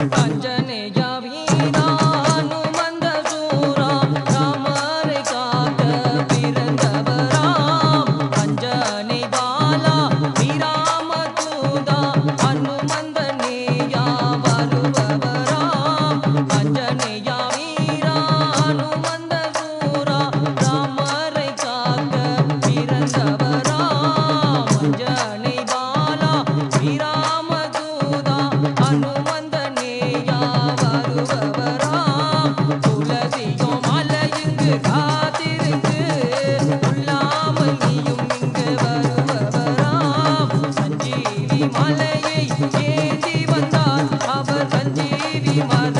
அஞ்சனேய வீரா அனுமந்த சூரா ராமரை காக்க பிறந்தவராம் அஞ்சனை பாலா ஸ்ரீராம தூதா அனுமந்தனேயா வருபவராம் அஞ்சனேய வீரா அனுமந்த சூரா ராமரை காக்க பிறந்தவராம் அஞ்சனை பாலா ஸ்ரீராம தூதா அனுமந்தனேயா வருபவராம் துளசியோ மலையிங்கு காத்திருந்து உள்ளாமல் நீயும் இங்கு வருபவராம் சஞ்சீவி மலையை ஏந்தி வந்தார் அவர் சஞ்சீவி மலை